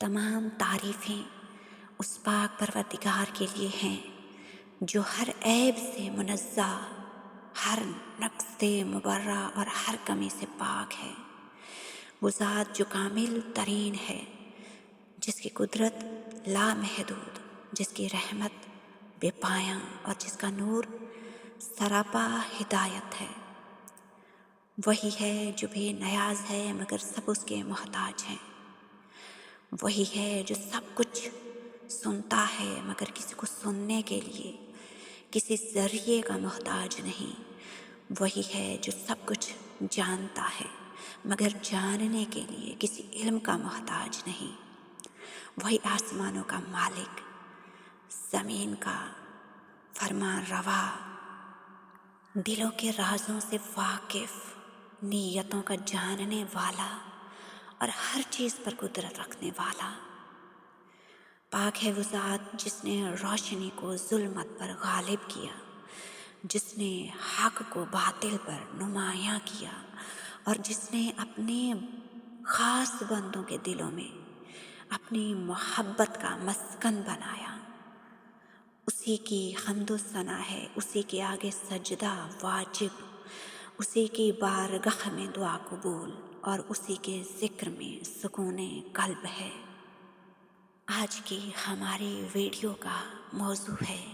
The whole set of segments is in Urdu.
تمام تعریفیں اس پاک پروردگار کے لیے ہیں جو ہر عیب سے منزہ، ہر نقص سے مبرہ اور ہر کمی سے پاک ہے۔ وہ ذات جو کامل ترین ہے، جس کی قدرت لامحدود، جس کی رحمت بے پایاں اور جس کا نور سراپا ہدایت ہے۔ وہی ہے جو بے نیاز ہے مگر سب اس کے محتاج ہیں۔ وہی ہے جو سب کچھ سنتا ہے مگر کسی کو سننے کے لیے کسی ذریعے کا محتاج نہیں۔ وہی ہے جو سب کچھ جانتا ہے مگر جاننے کے لیے کسی علم کا محتاج نہیں۔ وہی آسمانوں کا مالک، زمین کا فرمان روا، دلوں کے رازوں سے واقف، نیتوں کا جاننے والا اور ہر چیز پر قدرت رکھنے والا۔ پاک ہے وہ ذات جس نے روشنی کو ظلمت پر غالب کیا، جس نے حق کو باطل پر نمایاں کیا اور جس نے اپنے خاص بندوں کے دلوں میں اپنی محبت کا مسکن بنایا۔ اسی کی حمد و ثنا ہے، اسی کے آگے سجدہ واجب، اسی کی بارگاہ میں دعا قبول اور اسی کے ذکر میں سکون قلب ہے۔ آج کی ہماری ویڈیو کا موضوع ہے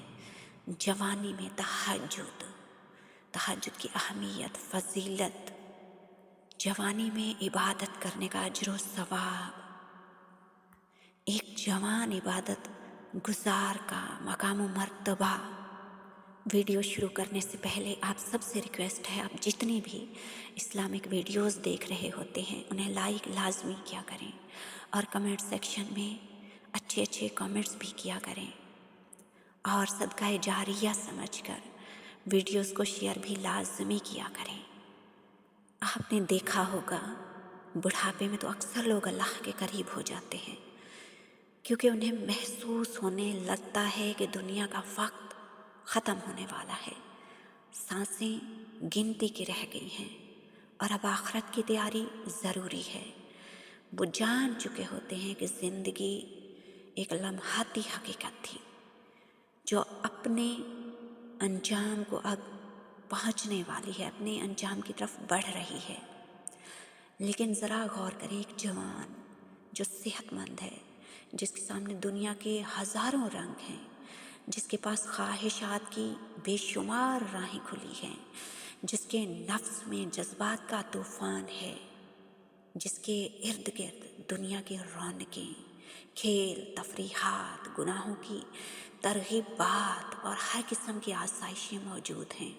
جوانی میں تہجد، تہجد کی اہمیت، فضیلت، جوانی میں عبادت کرنے کا اجر و ثواب، ایک جوان عبادت گزار کا مقام و مرتبہ۔ ویڈیو شروع کرنے سے پہلے آپ سب سے ریکویسٹ ہے، آپ جتنی بھی اسلامک ویڈیوز دیکھ رہے ہوتے ہیں انہیں لائک لازمی کیا کریں اور کمنٹ سیکشن میں اچھے اچھے کمنٹس بھی کیا کریں، اور صدقہ جاریہ سمجھ کر ویڈیوز کو شیئر بھی لازمی کیا کریں۔ آپ نے دیکھا ہوگا بڑھاپے میں تو اکثر لوگ اللہ کے قریب ہو جاتے ہیں کیونکہ انہیں محسوس ہونے لگتا ہے کہ دنیا کا وقت ختم ہونے والا ہے، سانسیں گنتی کی رہ گئی ہیں اور اب آخرت کی تیاری ضروری ہے۔ وہ جان چکے ہوتے ہیں کہ زندگی ایک لمحاتی حقیقت تھی جو اپنے انجام کو اب پہنچنے والی ہے، اپنے انجام کی طرف بڑھ رہی ہے۔ لیکن ذرا غور کریں، ایک جوان جو صحت مند ہے، جس کے سامنے دنیا کے ہزاروں رنگ ہیں، جس کے پاس خواہشات کی بے شمار راہیں کھلی ہیں، جس کے نفس میں جذبات کا طوفان ہے، جس کے ارد گرد دنیا کی رونقیں، کھیل، تفریحات، گناہوں کی ترغیبات اور ہر قسم کی آسائشیں موجود ہیں،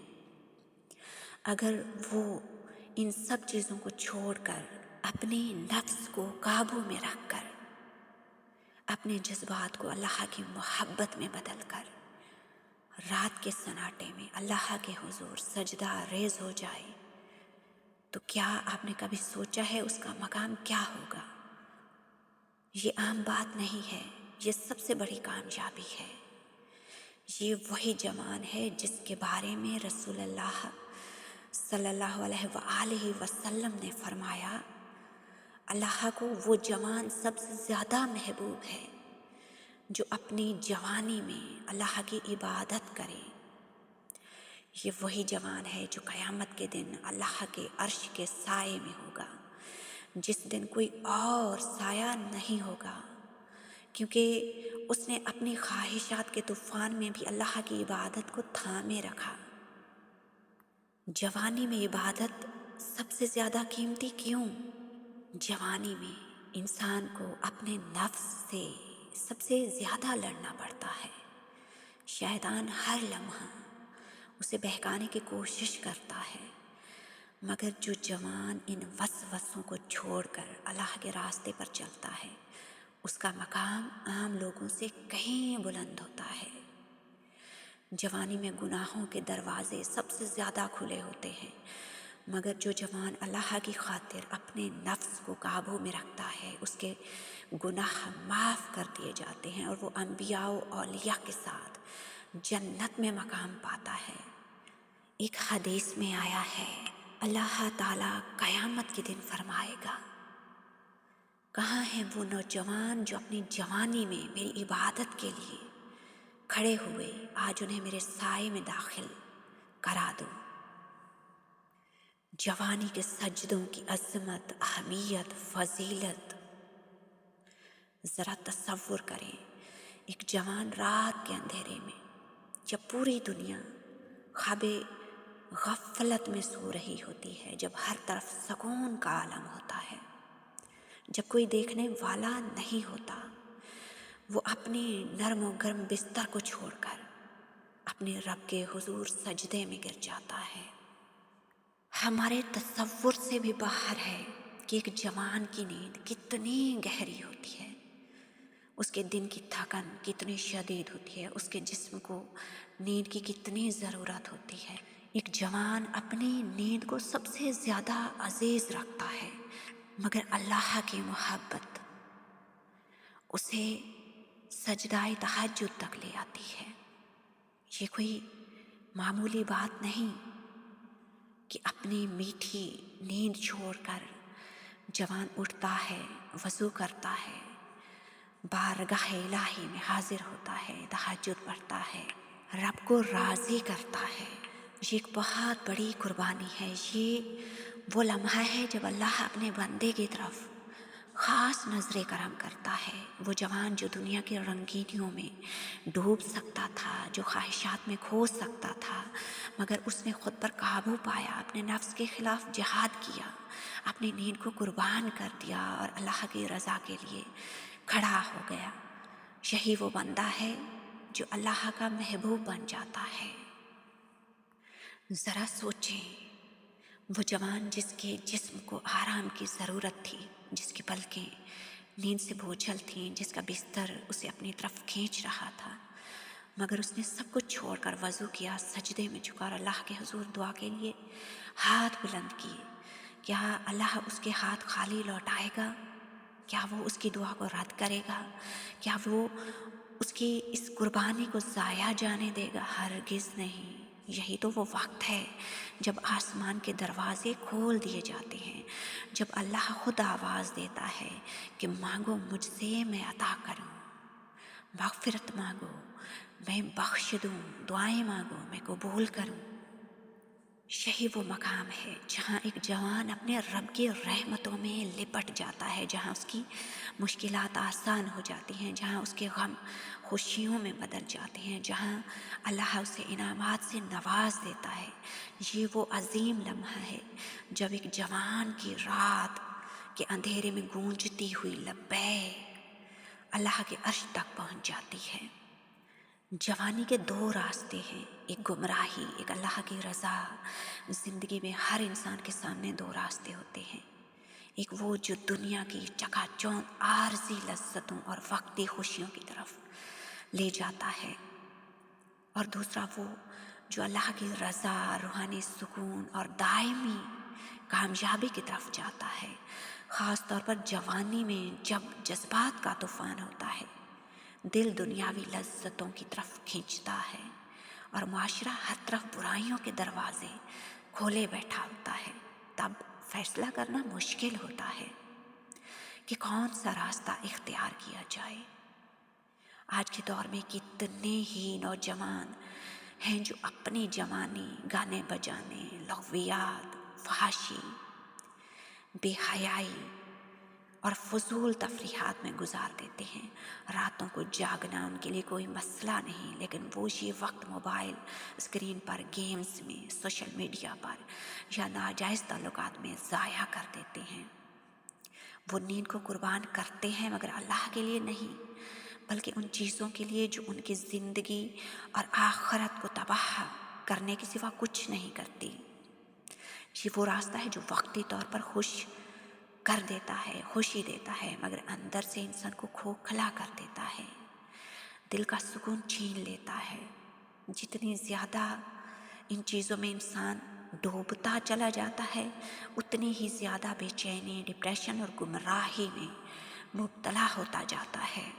اگر وہ ان سب چیزوں کو چھوڑ کر اپنے نفس کو قابو میں رکھ کر اپنے جذبات کو اللہ کی محبت میں بدل کر رات کے سناٹے میں اللہ کے حضور سجدہ ریز ہو جائے تو کیا آپ نے کبھی سوچا ہے اس کا مقام کیا ہوگا؟ یہ عام بات نہیں ہے، یہ سب سے بڑی کامیابی ہے۔ یہ وہی جوان ہے جس کے بارے میں رسول اللہ صلی اللہ علیہ وآلہ وسلم نے فرمایا، اللہ کو وہ جوان سب سے زیادہ محبوب ہے جو اپنی جوانی میں اللہ کی عبادت کرے۔ یہ وہی جوان ہے جو قیامت کے دن اللہ کے عرش کے سائے میں ہوگا، جس دن کوئی اور سایہ نہیں ہوگا، کیونکہ اس نے اپنی خواہشات کے طوفان میں بھی اللہ کی عبادت کو تھامے رکھا۔ جوانی میں عبادت سب سے زیادہ قیمتی کیوں؟ جوانی میں انسان کو اپنے نفس سے سب سے زیادہ لڑنا پڑتا ہے۔ شیطان ہر لمحہ اسے بہکانے کی کوشش کرتا ہے، مگر جو جوان ان وسوسوں کو چھوڑ کر اللہ کے راستے پر چلتا ہے اس کا مقام عام لوگوں سے کہیں بلند ہوتا ہے۔ جوانی میں گناہوں کے دروازے سب سے زیادہ کھلے ہوتے ہیں، مگر جو جوان اللہ کی خاطر اپنے نفس کو قابو میں رکھتا ہے اس کے گناہ معاف کر دیے جاتے ہیں اور وہ انبیاء و اولیاء کے ساتھ جنت میں مقام پاتا ہے۔ ایک حدیث میں آیا ہے، اللہ تعالیٰ قیامت کے دن فرمائے گا، کہاں ہیں وہ نوجوان جو اپنی جوانی میں میری عبادت کے لیے کھڑے ہوئے؟ آج انہیں میرے سائے میں داخل کرا دو۔ جوانی کے سجدوں کی عظمت، اہمیت، فضیلت ذرا تصور کریں۔ ایک جوان رات کے اندھیرے میں، جب پوری دنیا خواب غفلت میں سو رہی ہوتی ہے، جب ہر طرف سکون کا عالم ہوتا ہے، جب کوئی دیکھنے والا نہیں ہوتا، وہ اپنے نرم و گرم بستر کو چھوڑ کر اپنے رب کے حضور سجدے میں گر جاتا ہے۔ ہمارے تصور سے بھی باہر ہے کہ ایک جوان کی نیند کتنی گہری ہوتی ہے، اس کے دن کی تھکن کتنی شدید ہوتی ہے، اس کے جسم کو نیند کی کتنی ضرورت ہوتی ہے۔ ایک جوان اپنی نیند کو سب سے زیادہ عزیز رکھتا ہے، مگر اللہ کی محبت اسے سجدہ تہجد تک لے آتی ہے۔ یہ کوئی معمولی بات نہیں کہ اپنی میٹھی نیند چھوڑ کر جوان اٹھتا ہے، وضو کرتا ہے، بارگاہ الہی میں حاضر ہوتا ہے، تہجد پڑھتا ہے، رب کو راضی کرتا ہے۔ یہ ایک بہت بڑی قربانی ہے۔ یہ وہ لمحہ ہے جب اللہ اپنے بندے کی طرف خاص نظر کرم کرتا ہے۔ وہ جوان جو دنیا کے رنگینیوں میں ڈوب سکتا تھا، جو خواہشات میں کھو سکتا تھا، مگر اس نے خود پر قابو پایا، اپنے نفس کے خلاف جہاد کیا، اپنی نیند کو قربان کر دیا اور اللہ کی رضا کے لیے کھڑا ہو گیا۔ یہی وہ بندہ ہے جو اللہ کا محبوب بن جاتا ہے۔ ذرا سوچیں، وہ جوان جس کے جسم کو آرام کی ضرورت تھی، جس کی پلکیں نیند سے بوجھل تھیں، جس کا بستر اسے اپنی طرف کھینچ رہا تھا، مگر اس نے سب کچھ چھوڑ کر وضو کیا، سجدے میں جھکا اور اللہ کے حضور دعا کے لیے ہاتھ بلند کیے۔ کیا اللہ اس کے ہاتھ خالی لوٹائے گا؟ کیا وہ اس کی دعا کو رد کرے گا؟ کیا وہ اس کی اس قربانی کو ضائع جانے دے گا؟ ہرگز نہیں۔ یہی تو وہ وقت ہے جب آسمان کے دروازے کھول دیے جاتے ہیں، جب اللہ خود آواز دیتا ہے کہ مانگو مجھ سے میں عطا کروں، مغفرت مانگو میں بخش دوں، دعائیں مانگو میں قبول کروں۔ یہی وہ مقام ہے جہاں ایک جوان اپنے رب کی رحمتوں میں لپٹ جاتا ہے، جہاں اس کی مشکلات آسان ہو جاتی ہیں، جہاں اس کے غم خوشیوں میں بدل جاتے ہیں، جہاں اللہ اسے انعامات سے نواز دیتا ہے۔ یہ وہ عظیم لمحہ ہے جب ایک جوان کی رات کے اندھیرے میں گونجتی ہوئی لبیک اللہ کے عرش تک پہنچ جاتی ہے۔ جوانی کے دو راستے ہیں، ایک گمراہی، ایک اللہ کی رضا۔ زندگی میں ہر انسان کے سامنے دو راستے ہوتے ہیں، ایک وہ جو دنیا کی چکا چوند عارضی لذتوں اور وقتی خوشیوں کی طرف لے جاتا ہے، اور دوسرا وہ جو اللہ کی رضا، روحانی سکون اور دائمی کامیابی کی طرف جاتا ہے۔ خاص طور پر جوانی میں جب جذبات کا طوفان ہوتا ہے، دل دنیاوی لذتوں کی طرف کھینچتا ہے اور معاشرہ ہر طرف برائیوں کے دروازے کھولے بیٹھا ہوتا ہے، تب فیصلہ کرنا مشکل ہوتا ہے کہ کون سا راستہ اختیار کیا جائے۔ آج کے دور میں کتنے ہی نوجوان ہیں جو اپنی جوانی گانے بجانے، لغویات، فحاشی، بے حیائی اور فضول تفریحات میں گزار دیتے ہیں۔ راتوں کو جاگنا ان کے لیے کوئی مسئلہ نہیں، لیکن وہ یہ وقت موبائل اسکرین پر، گیمز میں، سوشل میڈیا پر یا ناجائز تعلقات میں ضائع کر دیتے ہیں۔ وہ نیند کو قربان کرتے ہیں مگر اللہ کے لیے نہیں، بلکہ ان چیزوں کے لیے جو ان کی زندگی اور آخرت کو تباہ کرنے کے سوا کچھ نہیں کرتی۔ یہ وہ راستہ ہے جو وقتی طور پر خوش کر دیتا ہے، خوشی دیتا ہے، مگر اندر سے انسان کو کھوکھلا کر دیتا ہے، دل کا سکون چھین لیتا ہے۔ جتنی زیادہ ان چیزوں میں انسان ڈوبتا چلا جاتا ہے، اتنی ہی زیادہ بے چینی، ڈپریشن اور گمراہی میں مبتلا ہوتا جاتا ہے۔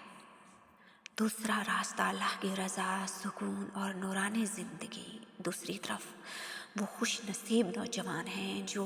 دوسرا راستہ اللہ کی رضا، سکون اور نورانی زندگی۔ دوسری طرف وہ خوش نصیب نوجوان ہیں جو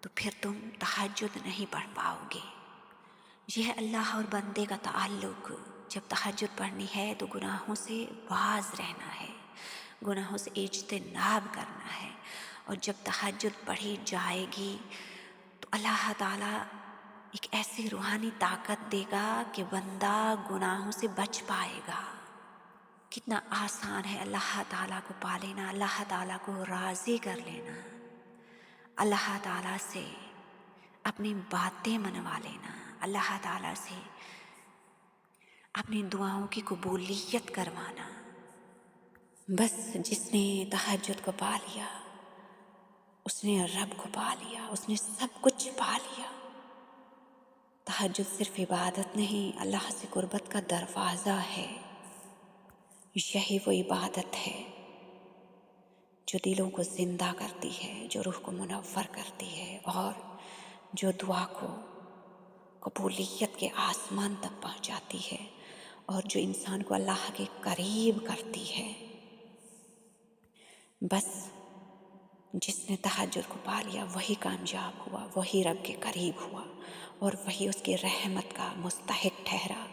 تو پھر تم تہجد نہیں پڑھ پاؤگے۔ یہ ہے اللہ اور بندے کا تعلق۔ جب تہجد پڑھنی ہے تو گناہوں سے باز رہنا ہے، گناہوں سے اجتناب کرنا ہے، اور جب تہجد پڑھی جائے گی تو اللہ تعالیٰ ایک ایسی روحانی طاقت دے گا کہ بندہ گناہوں سے بچ پائے گا۔ کتنا آسان ہے اللہ تعالیٰ کو پا لینا، اللہ تعالیٰ کو راضی کر لینا، اللہ تعالیٰ سے اپنی باتیں منوا لینا، اللہ تعالیٰ سے اپنی دعاؤں کی قبولیت کروانا۔ بس جس نے تہجد کو پا لیا اس نے رب کو پا لیا، اس نے سب کچھ پا لیا۔ تہجد صرف عبادت نہیں، اللہ سے قربت کا دروازہ ہے۔ یہی وہ عبادت ہے جو دلوں کو زندہ کرتی ہے، جو روح کو منور کرتی ہے، اور جو دعا کو قبولیت کے آسمان تک پہنچاتی ہے، اور جو انسان کو اللہ کے قریب کرتی ہے۔ بس جس نے تہجد کو پا لیا وہی کامیاب ہوا، وہی رب کے قریب ہوا، اور وہی اس کی رحمت کا مستحق ٹھہرا۔